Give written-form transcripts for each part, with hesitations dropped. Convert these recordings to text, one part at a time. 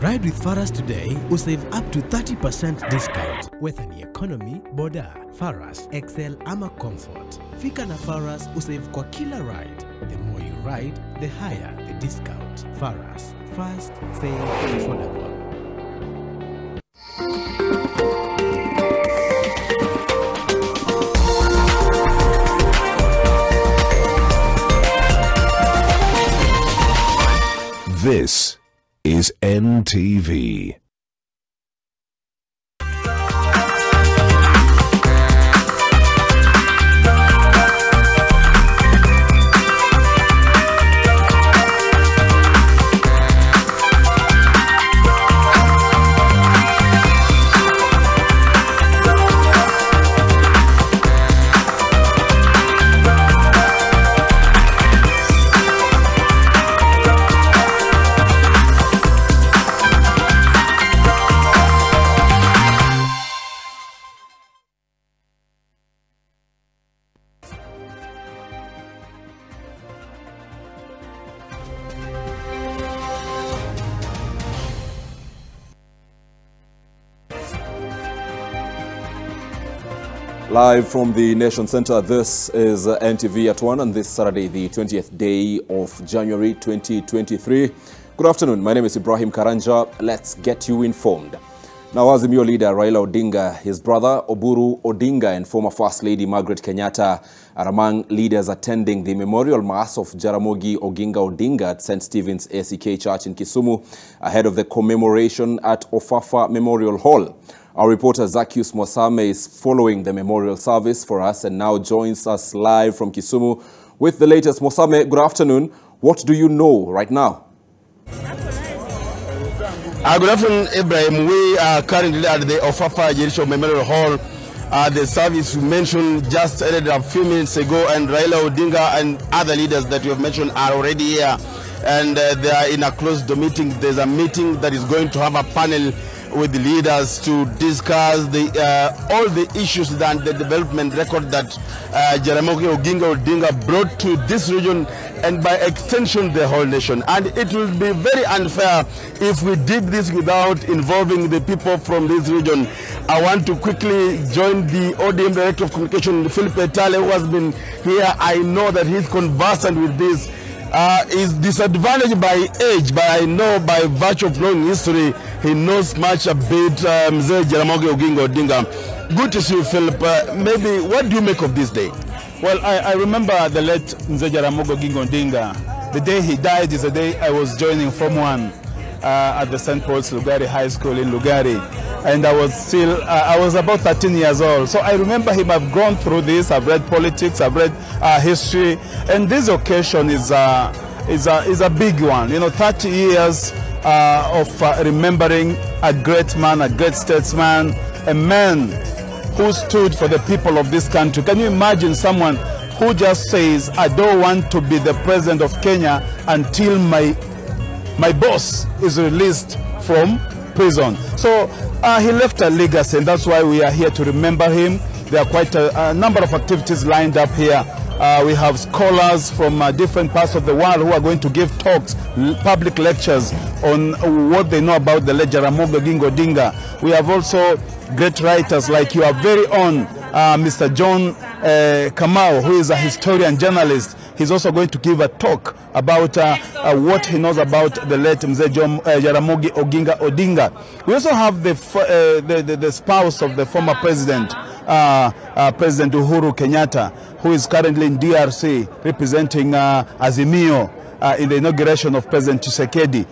Ride with Faras today will save up to 30% discount. Whether ni economy, boda, Faras, Excel ama comfort. Fika na Faras will save kwa kila ride. The more you ride, the higher the discount. Faras, fast, safe, affordable. This is NTV. Live from the Nation Center, this is NTV at 1 on this Saturday, the 20th day of January 2023. Good afternoon, my name is Ibrahim Karanja. Let's get you informed. Now, Azimio leader Raila Odinga, his brother Oburu Odinga and former First Lady Margaret Kenyatta are among leaders attending the memorial mass of Jaramogi Oginga Odinga at St. Stephen's ACK Church in Kisumu ahead of the commemoration at Ofafa Memorial Hall. Our reporter Zacchaeus Mwasame is following the memorial service for us and now joins us live from Kisumu with the latest. Mwasame, good afternoon. What do you know right now? Good afternoon, Ibrahim. We are currently at the Ofafa Judicial Memorial Hall. The service we mentioned just ended a few minutes ago, and Raila Odinga and other leaders that you have mentioned are already here. And they are in a closed meeting. There's a meeting that is going to have a panel with the leaders to discuss all the issues and the development record that Jaramogi Oginga Odinga brought to this region and by extension the whole nation. And it will be very unfair if we did this without involving the people from this region. I want to quickly join the ODM Director of Communication, Philip Etale, who has been here. I know that he's conversant with this. Is disadvantaged by age, but I know by virtue of knowing history, he knows much about Mzee Jaramogi Oginga Odinga. Good to see you, Philip. Maybe, what do you make of this day? Well, I remember the late Mzee Jaramogi Oginga Odinga. The day he died is the day I was joining Form 1 at the St. Paul's Lugari High School in Lugari. And I was about 13 years old. So I remember him. I've gone through this. I've read politics. I've read history. And this occasion is a big one. You know, 30 years of remembering a great man, a great statesman, a man who stood for the people of this country. Can you imagine someone who just says, I don't want to be the president of Kenya until my boss is released from prison. So he left a legacy, and that's why we are here to remember him. There are quite a number of activities lined up here. We have scholars from different parts of the world who are going to give talks, public lectures on what they know about the late Jaramogi Oginga Odinga. We have also great writers like your very own Mr. John Kamau, who is a historian journalist. He's also going to give a talk about what he knows about the late Mzee Jaramogi Oginga Odinga. We also have the spouse of the former president, President Uhuru Kenyatta, who is currently in DRC representing Azimio in the inauguration of President Tshisekedi.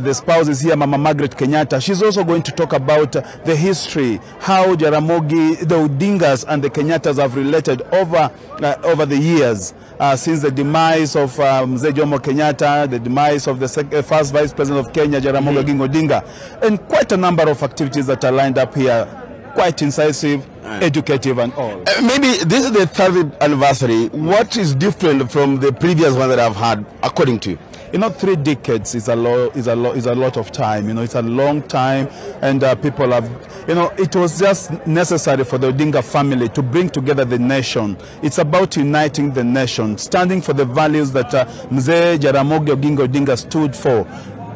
The spouse is here, Mama Margaret Kenyatta. She's also going to talk about the history, how Jaramogi, the Odingas and the Kenyattas have related over the years. Since the demise of Mzee Jomo Kenyatta, the demise of the first Vice President of Kenya, Jaramogi Oginga Odinga, and quite a number of activities that are lined up here, quite incisive, educative and all. Maybe this is the 3rd anniversary. What is different from the previous one that I've had, according to you? You know, 3 decades is a lot of time. You know, it's a long time, and people have, you know, it was just necessary for the Odinga family to bring together the nation. It's about uniting the nation, standing for the values that Mzee Jaramogi Oginga Odinga stood for.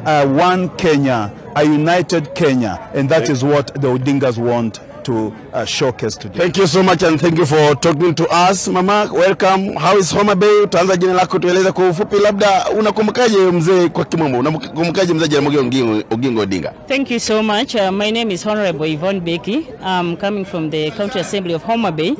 one Kenya, a united Kenya, and that is what the Odingas want to showcase today. Thank you so much, and thank you for talking to us. Mama, welcome. How is Homa Bay? Utaanza jina lako tueleze kwa ufupi, labda unakumbukaje mzee kwa kimombo? Unakumbukaje mzee Jaramogi Oginga Odinga? Thank you so much. My name is Honorable Yvonne Becky. I'm coming from the County Assembly of Homa Bay.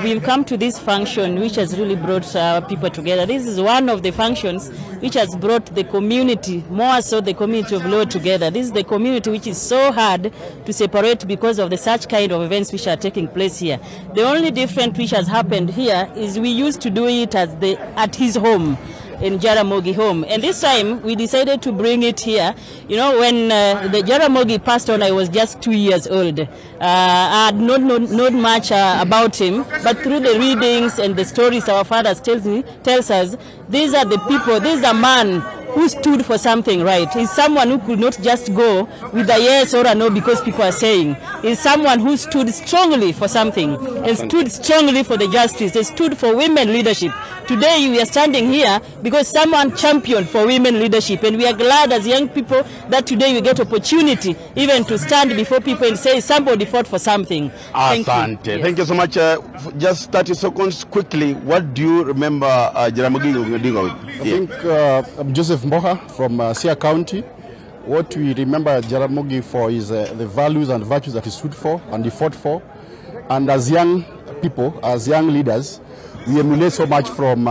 We've come to this function which has really brought people together. This is one of the functions which has brought the community, more so the community of Luo, together. This is the community which is so hard to separate because of the such kind of events which are taking place here. The only difference which has happened here is we used to do it at his home, in Jaramogi home, and this time we decided to bring it here. You know, when the Jaramogi passed on, I was just 2 years old. I had not much about him, but through the readings and the stories our fathers tells us, these are the people, this is a man who stood for something right. He's someone who could not just go with a yes or a no because people are saying. He's someone who stood strongly for something and stood strongly for the justice. They stood for women leadership. Today we are standing here because someone championed for women leadership, and we are glad as young people that today we get opportunity even to stand before people and say somebody fought for something. Thank you. Yes. Thank you so much. Just 30 seconds quickly. What do you remember Jaramogi Odinga with? I think I'm Joseph Mboha from Sia County. What we remember Jaramogi for is the values and virtues that he stood for and he fought for. And as young people, as young leaders, we emulate so much from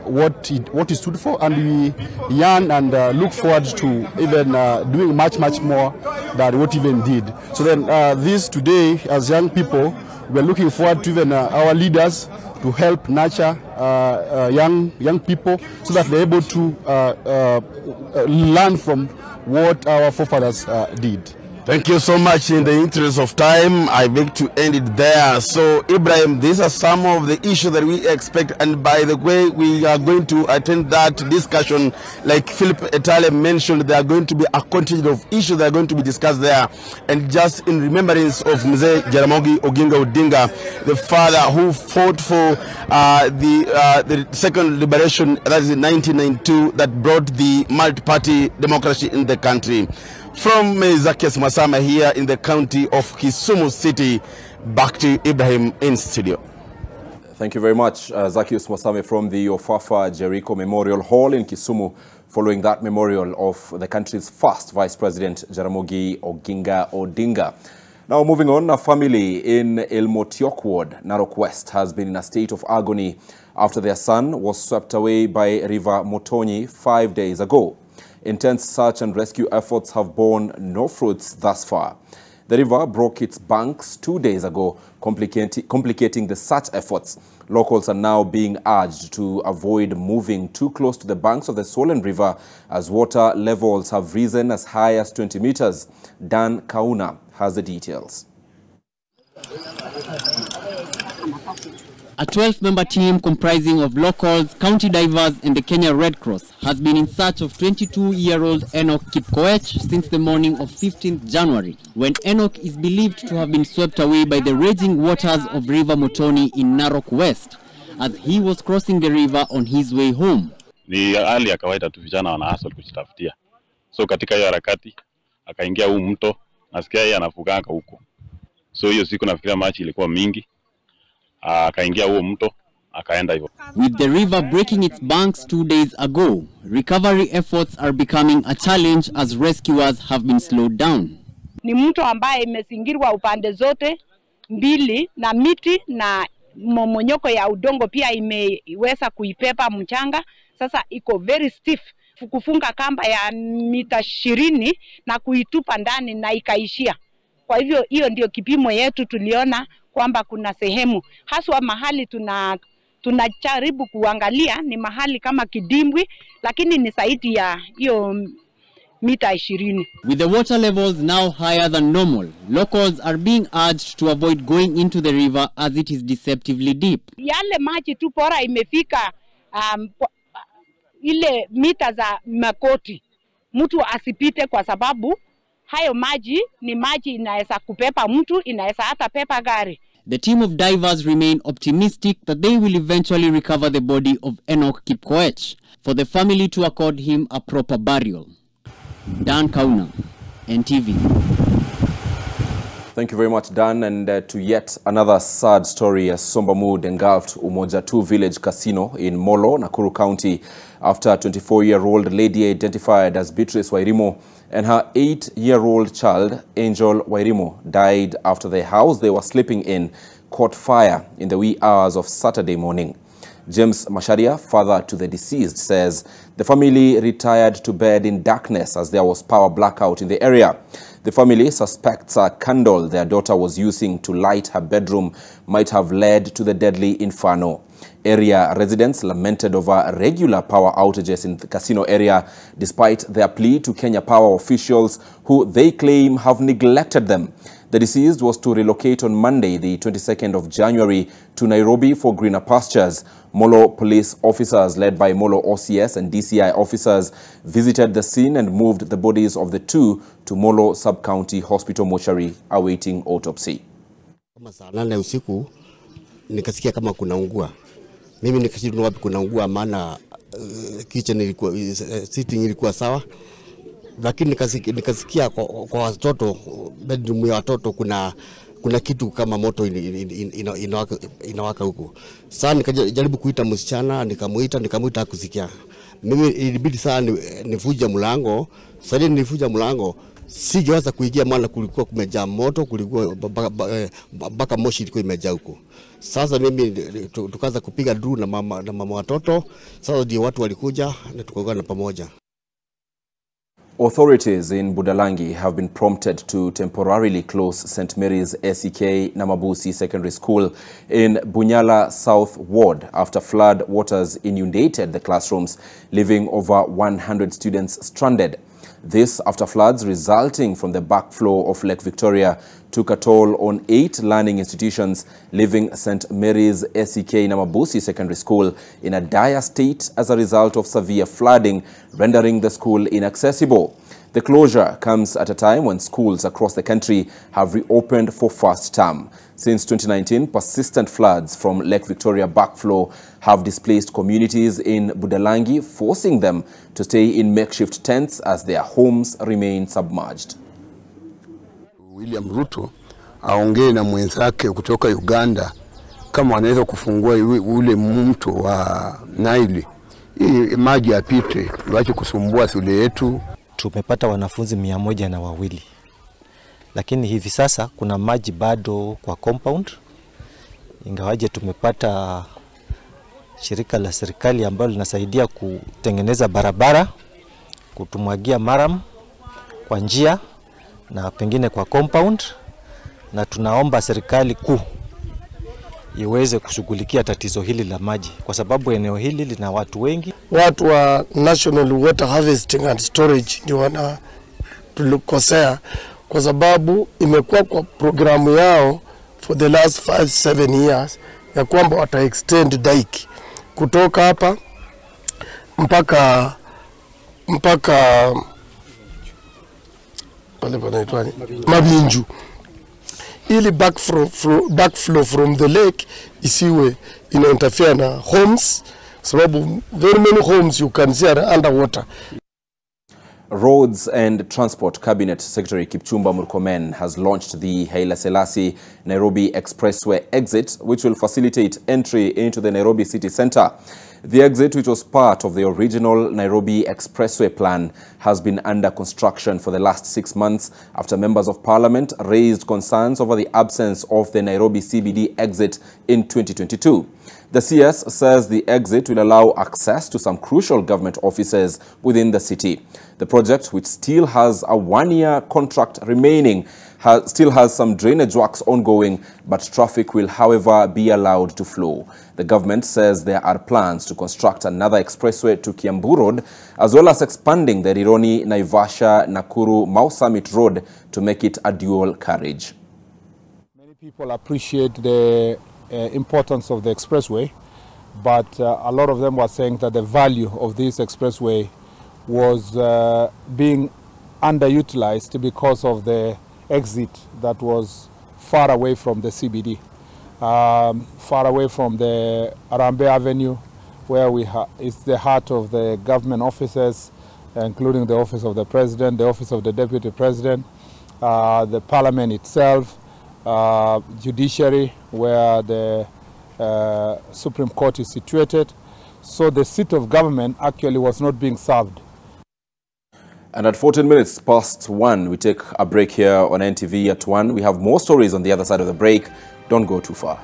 what he stood for, and we yearn and look forward to even doing much more than what he even did. So then this today, as young people, we're looking forward to even our leaders to help nurture young people so that they're able to learn from what our forefathers did. Thank you so much. In the interest of time, I beg to end it there. So, Ibrahim, these are some of the issues that we expect. And by the way, we are going to attend that discussion. Like Philip Etale mentioned, there are going to be a contingent of issues that are going to be discussed there. And just in remembrance of Mzee Jaramogi Oginga Odinga, the father who fought for the second liberation, that is in 1992, that brought the multi-party democracy in the country. From Zacchaeus Masama here in the county of Kisumu City, back to Ibrahim in studio. Thank you very much, Zacchaeus Masame from the Ofafa Jericho Memorial Hall in Kisumu, following that memorial of the country's first Vice President, Jaramogi Oginga Odinga. Now moving on, a family in Ilmotiok Ward, Narok West, has been in a state of agony after their son was swept away by River Motonyi 5 days ago. Intense search and rescue efforts have borne no fruits thus far. The river broke its banks 2 days ago, complicating the search efforts. Locals are now being urged to avoid moving too close to the banks of the swollen river as water levels have risen as high as 20 meters. Dan Kauna has the details. A 12-member team comprising of locals, county divers and the Kenya Red Cross has been in search of 22-year-old Enoch Kipkoech since the morning of 15th January, when Enoch is believed to have been swept away by the raging waters of River Motonyi in Narok West as he was crossing the river on his way home. Ni hali ya kawaida tu, vijana wana hustle kujitafutia. So katika hiyo harakati akaingia huu mto, nasikia yeye anafuganga huko. So hiyo siku nafikiria maji ilikuwa mingi. Akaingia huo mto, akaenda hivyo. With the river breaking its banks 2 days ago, recovery efforts are becoming a challenge as rescuers have been slowed down. Ni mto ambaye imezingirwa upande zote mbili na miti na momonyoko ya udongo pia imeweza kuipepa mchanga. Sasa iko very stiff. Kufunga kamba ya mita 20 na kuitupa ndani na ikaishia. Kwa hivyo hiyo ndio kipimo yetu tuliona kwamba kuna sehemu haswa mahali tunajaribu kuangalia ni mahali kama kidimbwi, lakini ni zaidi ya hiyo mita 20. With the water levels now higher than normal, locals are being urged to avoid going into the river as it is deceptively deep. Yale maji tu bora imefika ile mita za makoti, mtu asipite kwa sababu hayo maji ni maji inaweza kupepa mtu, inaweza hata pepa gari. The team of divers remain optimistic that they will eventually recover the body of Enoch Kipkoech for the family to accord him a proper burial. Dan Kauna, NTV. Thank you very much, Dan. And to yet another sad story, a somber mood engulfed Umoja 2 Village Casino in Molo, Nakuru County, after a 24-year-old lady identified as Beatrice Wairimo and her 8-year-old child, Angel Wairimo, died after the house they were sleeping in caught fire in the wee hours of Saturday morning. James Masharia, father to the deceased, says the family retired to bed in darkness as there was power blackout in the area. The family suspects a candle their daughter was using to light her bedroom might have led to the deadly inferno. Area residents lamented over regular power outages in the casino area despite their plea to Kenya Power officials who they claim have neglected them. The deceased was to relocate on Monday, the 22nd of January, to Nairobi for greener pastures. Molo police officers led by Molo OCS and DCI officers visited the scene and moved the bodies of the two to Molo Sub-County Hospital mortuary awaiting autopsy. Kama saa 8 usiku nikasikia kama kunaungua. Mimi nikashindwa wapi kunaungua, maana kitchen ilikuwa sitting ilikuwa sawa. Lakini nikasikia kwa watoto, bedroom ya watoto kuna kitu kama moto inawaka huko. Sasa nikajaribu kuita msichana, nikamuita hakusikia. Mimi ilibidi sana nifuja mlango. Sasa nilifuja mlango, sijaweza kuingia maana kulikuwa kumejaa moto, kulikuwa baka moshi ilikuwa imejaa huko. Sasa mimi tukaanza kupiga duru na mama watoto. Sasa ndio watu walikuja na tukaungana pamoja. Authorities in Budalangi have been prompted to temporarily close St. Mary's SEK Namabusi Secondary School in Bunyala South Ward after flood waters inundated the classrooms, leaving over 100 students stranded. This after floods resulting from the backflow of Lake Victoria took a toll on 8 learning institutions, leaving St. Mary's SEK Namabusi Secondary School in a dire state as a result of severe flooding, rendering the school inaccessible. The closure comes at a time when schools across the country have reopened for first term. Since 2019, persistent floods from Lake Victoria backflow have displaced communities in Budalangi, forcing them to stay in makeshift tents as their homes remain submerged. William Ruto aongee na mwenzake kutoka Uganda kama wanaweza kufungua ule mto wa Nile ili maji yapite, waache kusumbua shule yetu. Tumepata wanafunzi 102, lakini hivi sasa kuna maji bado kwa compound. Ingawaje tumepata shirika la serikali ambalo linasaidia kutengeneza barabara, kutumwagia maram kwa njia na pengine kwa compound, na tunaomba serikali kuu iweze kushughulikia tatizo hili la maji kwa sababu eneo hili lina watu wengi. Watu wa National Water Harvesting and Storage ndio wana tulikosea kwa sababu imekuwa kwa programu yao for the last 5-7 years ya kwamba wata extend dike kutoka hapa mpaka pale panaitwa Mabinju, ili backflow from the lake isiwe interfere na homes, sababu very many homes you can see are underwater. Roads and Transport Cabinet Secretary Kipchumba Murkomen has launched the Haile Selassie Nairobi Expressway exit, which will facilitate entry into the Nairobi city center. The exit, which was part of the original Nairobi Expressway plan, has been under construction for the last 6 months after members of parliament raised concerns over the absence of the Nairobi CBD exit in 2022. The CS says the exit will allow access to some crucial government offices within the city. The project, which still has a 1-year contract remaining, still has some drainage works ongoing, but traffic will, however, be allowed to flow. The government says there are plans to construct another expressway to Kiambu Road, as well as expanding the Rironi, Naivasha, Nakuru, Mau Summit Road to make it a dual carriage. Many people appreciate the importance of the expressway, but a lot of them were saying that the value of this expressway was being underutilized because of the exit that was far away from the CBD, far away from the Arambe Avenue, where it's the heart of the government offices, including the Office of the President, the Office of the Deputy President, the Parliament itself, judiciary, where the Supreme Court is situated. So the seat of government actually was not being served. And at 14 minutes past 1, we take a break here on NTV at 1. We have more stories on the other side of the break. Don't go too far.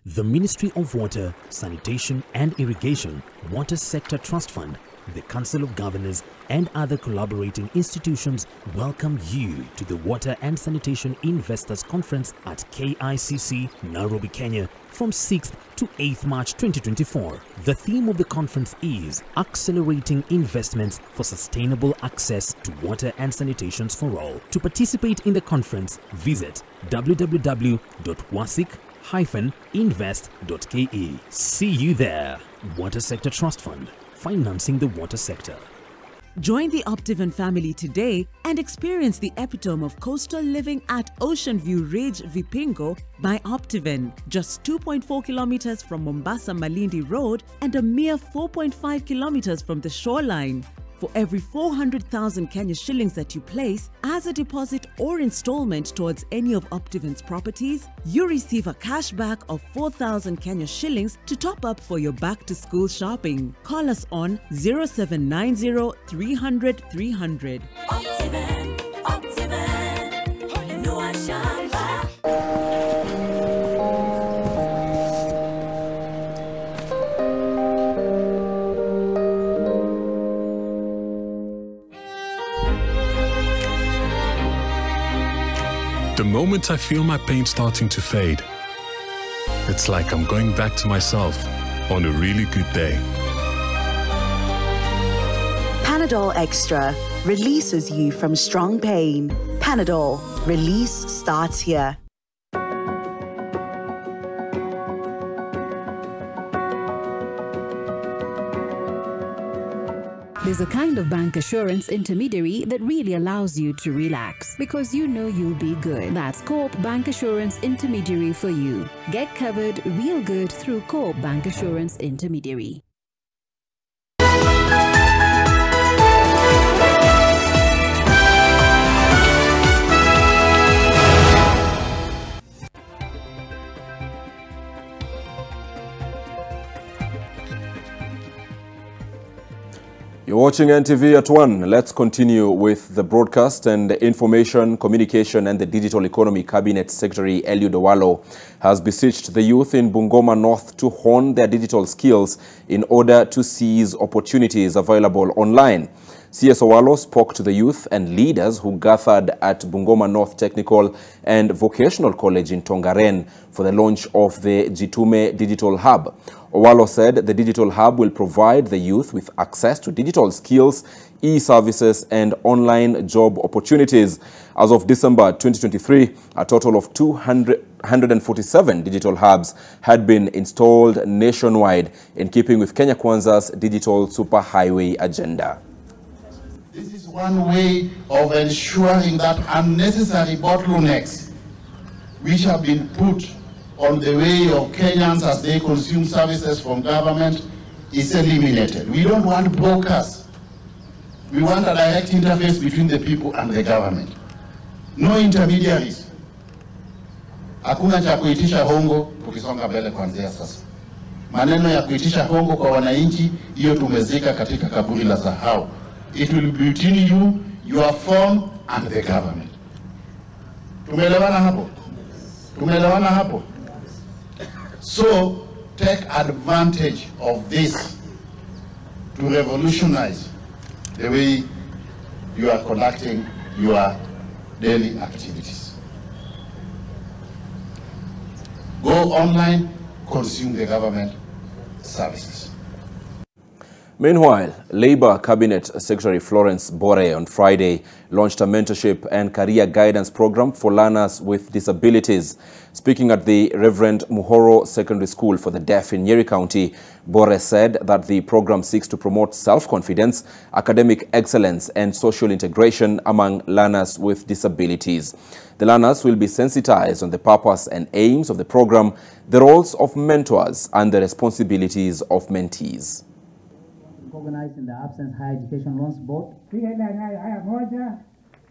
The Ministry of Water, Sanitation and Irrigation, Water Sector Trust Fund, the Council of Governors and other collaborating institutions welcome you to the Water and Sanitation Investors Conference at KICC, Nairobi, Kenya from 6th to 8th March 2024. The theme of the conference is Accelerating Investments for Sustainable Access to Water and Sanitations for All. To participate in the conference, visit www.wasic-invest.ke. See you there. Water Sector Trust Fund, financing the water sector. Join the Optiven family today and experience the epitome of coastal living at Ocean View Ridge, Vipingo by Optiven, just 2.4 kilometers from Mombasa Malindi Road and a mere 4.5 kilometers from the shoreline. For every 400,000 Kenya shillings that you place as a deposit or installment towards any of Optiven's properties, you receive a cashback of 4,000 Kenya shillings to top up for your back-to-school shopping. Call us on 0790 300 300. Optiven, Inua Shamba. The moment I feel my pain starting to fade, it's like I'm going back to myself on a really good day. Panadol Extra releases you from strong pain. Panadol, release starts here. There's a kind of bank assurance intermediary that really allows you to relax because you know you'll be good. That's Coop Bank Assurance Intermediary for you. Get covered real good through Coop Bank Assurance Intermediary. You're watching NTV at 1. Let's continue with the broadcast. And Information, Communication and the Digital Economy Cabinet Secretary Eliud Owalo has beseeched the youth in Bungoma North to hone their digital skills in order to seize opportunities available online. CS Owalo spoke to the youth and leaders who gathered at Bungoma North Technical and Vocational College in Tongaren for the launch of the Jitume Digital Hub. Owalo said the Digital Hub will provide the youth with access to digital skills, e-services and online job opportunities. As of December 2023, a total of 147 digital hubs had been installed nationwide in keeping with Kenya Kwanza's digital superhighway agenda. This is one way of ensuring that unnecessary bottlenecks which have been put on the way of Kenyans as they consume services from government is eliminated. We don't want brokers. We want a direct interface between the people and the government. No intermediaries. Hakuna cha kuitisha hongo tukisonga mbele kuanzia sasa. Maneno ya kuitisha hongo kwa wananchi, hiyo tumezika katika kaburi la sahau. It will be between you, your phone and the government. Tumeelewana hapo? Tumeelewana hapo? So take advantage of this to revolutionize the way you are conducting your daily activities. Go online, consume the government services. Meanwhile, Labour Cabinet Secretary Florence Bore on Friday launched a mentorship and career guidance program for learners with disabilities. Speaking at the Reverend Muhoro Secondary School for the Deaf in Nyeri County, Bore said that the program seeks to promote self-confidence, academic excellence and social integration among learners with disabilities. The learners will be sensitized on the purpose and aims of the program, the roles of mentors and the responsibilities of mentees. Organized in the Absence Higher Education Loans Board.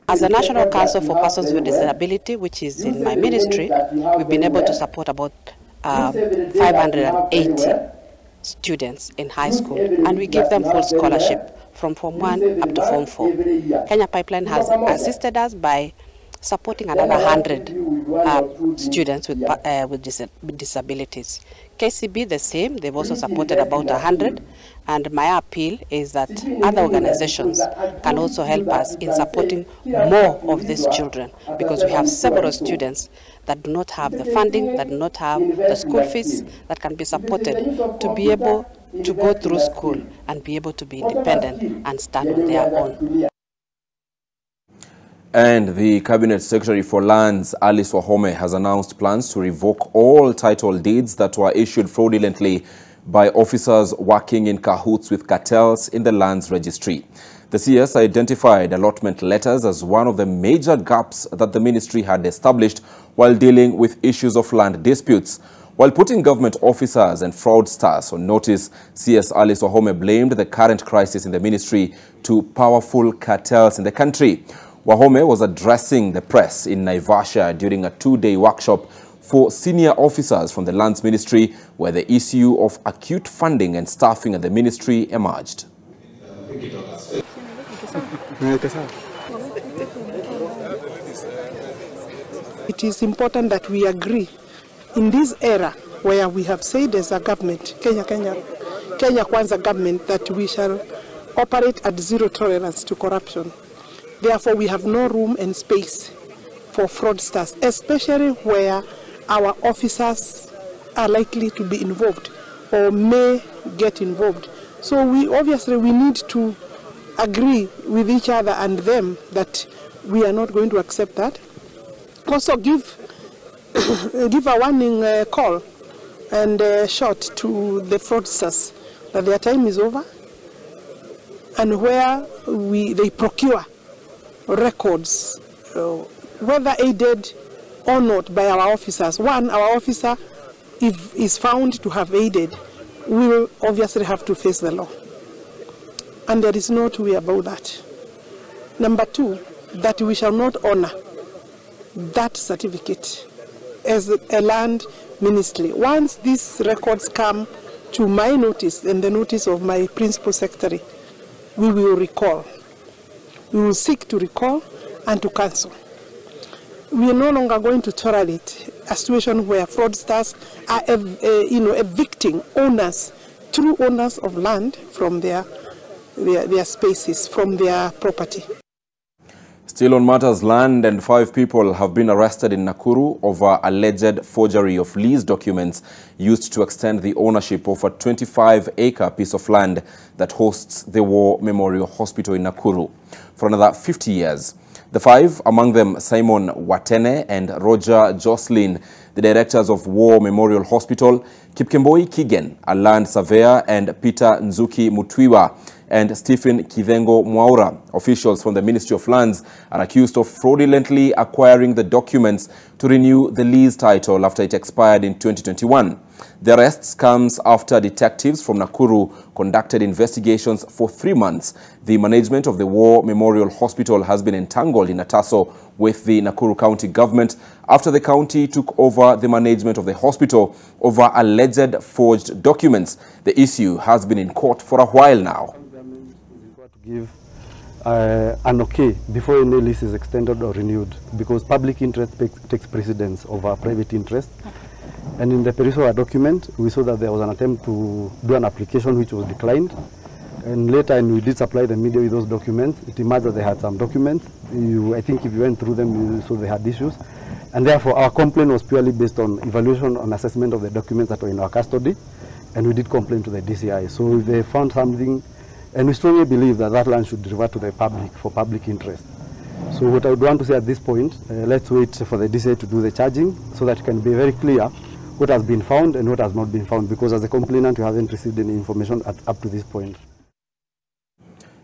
As a National Council for Persons with Disability, which is in my ministry, we've been able to support about 580 students in high school, and we give them full scholarship from Form 1 up to Form 4. Kenya Pipeline has assisted us by supporting another 100 students with disabilities. KCB the same, they've also supported about 100, and my appeal is that other organizations can also help us in supporting more of these children, because we have several students that do not have the funding, that do not have the school fees that can be supported to be able to go through school and be able to be independent and stand on their own. And the Cabinet Secretary for Lands, Alice Wahome, has announced plans to revoke all title deeds that were issued fraudulently by officers working in cahoots with cartels in the lands registry. The CS identified allotment letters as one of the major gaps that the ministry had established while dealing with issues of land disputes. While putting government officers and fraudsters on notice, CS Alice Wahome blamed the current crisis in the ministry to powerful cartels in the country. Wahome was addressing the press in Naivasha during a two-day workshop for senior officers from the Lands Ministry, where the issue of acute funding and staffing at the ministry emerged. It is important that we agree in this era where we have said as a government, Kenya Kwanza government, that we shall operate at zero tolerance to corruption. Therefore, we have no room and space for fraudsters, especially where our officers are likely to be involved or may get involved. So we need to agree with each other and them that we are not going to accept that. Also give a warning call and shot to the fraudsters that their time is over, and where they procure records, whether aided or not by our officers. One, our officer, if is found to have aided, will obviously have to face the law. And there is no two way about that. Number two, that we shall not honor that certificate as a land ministry. Once these records come to my notice and the notice of my principal secretary, we will recall. We will seek to recall and to cancel. We are no longer going to tolerate a situation where fraudsters are evicting owners, true owners of land from their spaces, from their property. Still on matters land, and 5 people have been arrested in Nakuru over alleged forgery of lease documents used to extend the ownership of a 25-acre piece of land that hosts the War Memorial Hospital in Nakuru for another 50 years. The 5, among them Simon Watene and Roger Jocelyn, the directors of War Memorial Hospital, Kipkemboi Kigen, a land surveyor, and Peter Nzuki Mutwiwa and Stephen Kivengo Mwaura, officials from the Ministry of Lands, are accused of fraudulently acquiring the documents to renew the lease title after it expired in 2021. The arrests comes after detectives from Nakuru conducted investigations for 3 months. The management of the War Memorial Hospital has been entangled in a tussle with the Nakuru County government after the county took over the management of the hospital over alleged forged documents. The issue has been in court for a while now. Give an okay before any lease is extended or renewed, because public interest takes precedence over private interest. And in the Perisua document, we saw that there was an attempt to do an application which was declined. And later, and we did supply the media with those documents. It emerged that they had some documents. I think if you went through them, you saw they had issues. And therefore, our complaint was purely based on evaluation and assessment of the documents that were in our custody. And we did complain to the DCI. So if they found something And we strongly believe that that land should revert to the public for public interest. So what I would want to say at this point, let's wait for the DCI to do the charging so that it can be very clear what has been found and what has not been found, because as a complainant, we haven't received any information up to this point.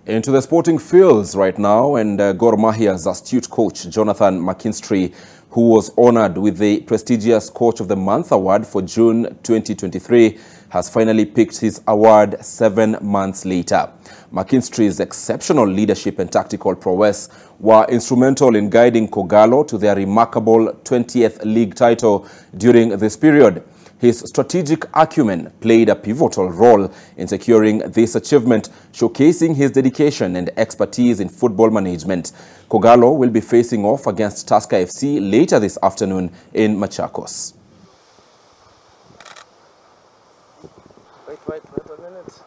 Into the sporting fields right now, and Gor Mahia's astute coach, Jonathan McKinstry, who was honored with the prestigious Coach of the Month award for June 2023, has finally picked his award 7 months later. McKinstry's exceptional leadership and tactical prowess were instrumental in guiding Kogalo to their remarkable 20th league title during this period. His strategic acumen played a pivotal role in securing this achievement, showcasing his dedication and expertise in football management. Kogalo will be facing off against Tusker FC later this afternoon in Machakos. Wait a minute.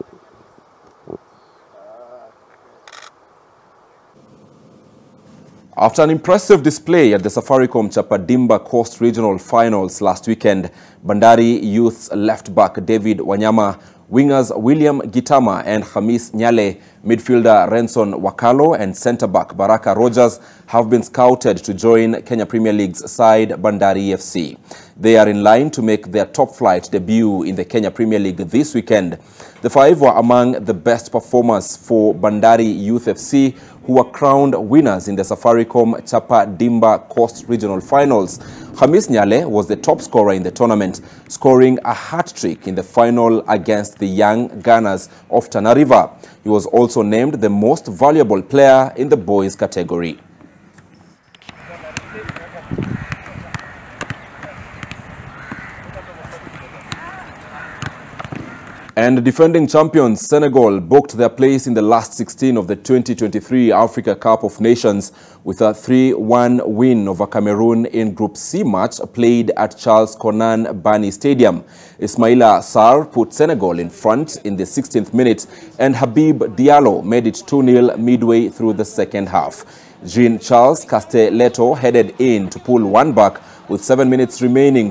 After an impressive display at the Safaricom Chapadimba Coast Regional Finals last weekend, Bandari Youth's left-back David Wanyama, wingers William Gitama and Hamis Nyale, midfielder Renson Wakalo and centre-back Baraka Rogers have been scouted to join Kenya Premier League's side Bandari FC. They are in line to make their top-flight debut in the Kenya Premier League this weekend. The five were among the best performers for Bandari Youth FC, who were crowned winners in the Safaricom Chapadimba Coast Regional Finals. Hamis Nyale was the top scorer in the tournament, scoring a hat-trick in the final against the young Gunners of Tana River. He was also named the most valuable player in the boys category. And defending champions Senegal booked their place in the last 16 of the 2023 Africa Cup of Nations with a 3-1 win over Cameroon in Group C match played at Charles Konan Bani Stadium. Ismaila Sarr put Senegal in front in the 16th minute, and Habib Diallo made it 2-0 midway through the second half. Jean-Charles Castelletto headed in to pull one back with 7 minutes remaining.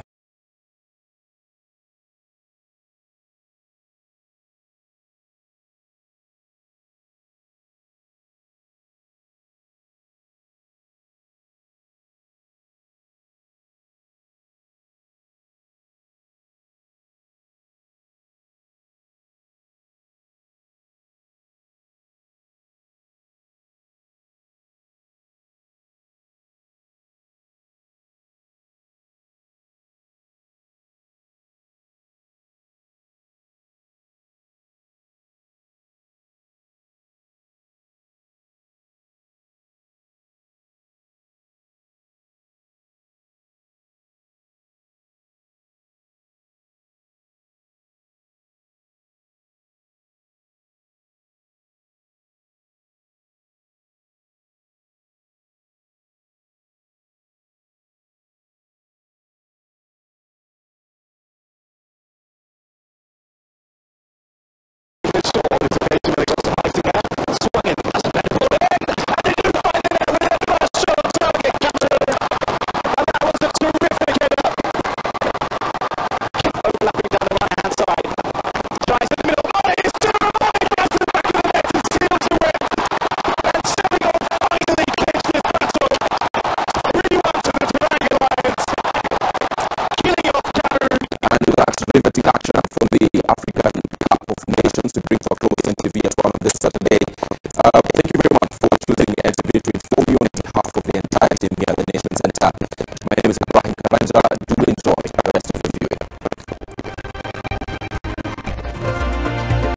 From the African Cup of Nations to bring to a close NTV at 1 on this Saturday. Thank you very much for choosing NTV to inform you on behalf of the entire team here at the Nation Center. My name is Ibrahim Karanja.